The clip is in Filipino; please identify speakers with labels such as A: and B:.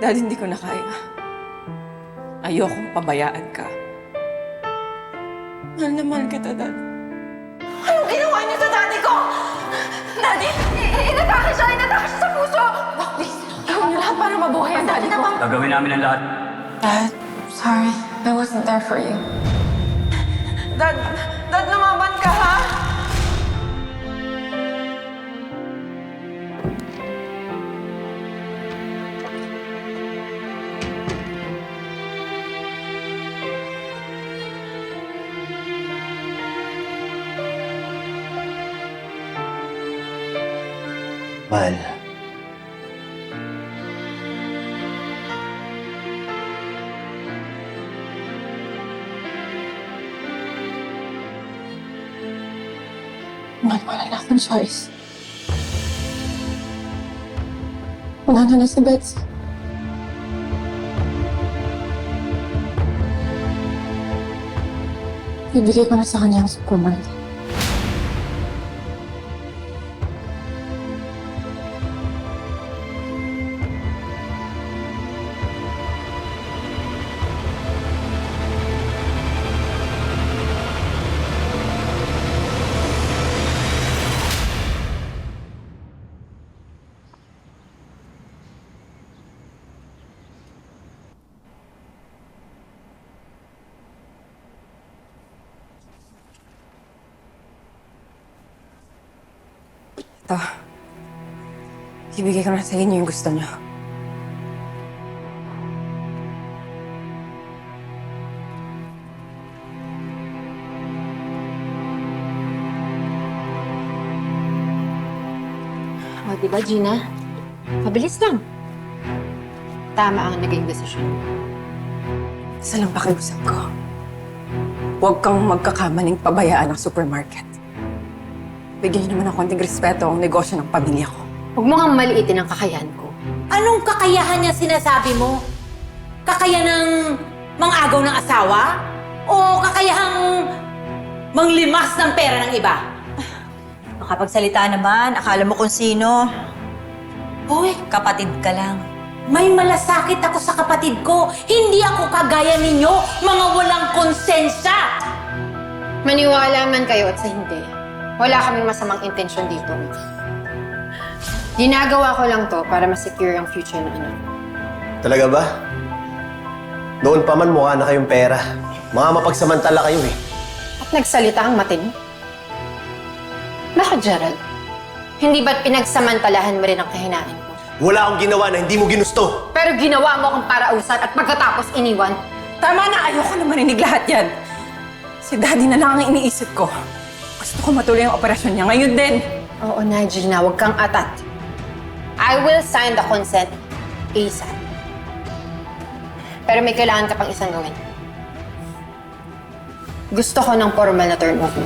A: Dad, hindi ko na kaya. Ayokong pabayaan ka. Mahal na mahal kita, Dad.
B: Anong ginawa niyo sa daddy ko? Daddy, inatake siya sa puso! Please, gawin niyo lahat para mabuhay ang daddy ko.
C: Gagawin namin ang lahat.
B: Dad, sorry. I wasn't there for you. Dad, lumaban ka, ha?
D: Mahal.
B: Mahal, wala na akong choice. Wala na si Betsy. Ibigay ko na sa kanya ang supermarket.
A: Ito. Ibigay ko na sa inyo yung gusto niyo.
E: O, diba, Gina? Mabilis lang. Tama ang naging desisyon.
A: Isa lang pakiusap ko. Huwag kang magkakamaling pabayaan ang supermarket. Bigyan niyo naman ng konting respeto ang negosyo ng pamilya ko.
E: Huwag mo kang maliitin ang kakayahan ko.
F: Anong kakayahan niya sinasabi mo? Kakayahan ng mangagaw ng asawa? O kakayahang manglimas ng pera ng iba?
G: Makapagsalita naman, akala mo kung sino.
F: Hoy,
G: Kapatid ka lang.
F: may malasakit ako sa kapatid ko. Hindi ako kagaya ninyo, mga walang konsensya.
E: Maniwala man kayo at sa hindi, wala kaming masamang intensyon dito. Ginagawa ko lang to para ma-secure ang future ng anak.
D: Talaga ba? Noon pa man mukha na kayong pera. Mga mapagsamantala kayo eh.
E: At nagsalita ang matino. Bakit, Gerald? Hindi ba't pinagsamantalahan mo rin ang kahinaan ko?
D: Wala akong ginawa na hindi mo ginusto.
E: Pero ginawa mo akong parausan at pagkatapos iniwan.
A: Tama na, ayoko na marinig lahat yan. Si Daddy na lang ang iniisip ko. Gusto ko matuloy ang operasyon niya ngayon din.
E: Oo na, Gina. Huwag kang atat. I will sign the consent ASAP. Pero may kailangan ka pang isang gawin. Gusto ko ng formal na turnover.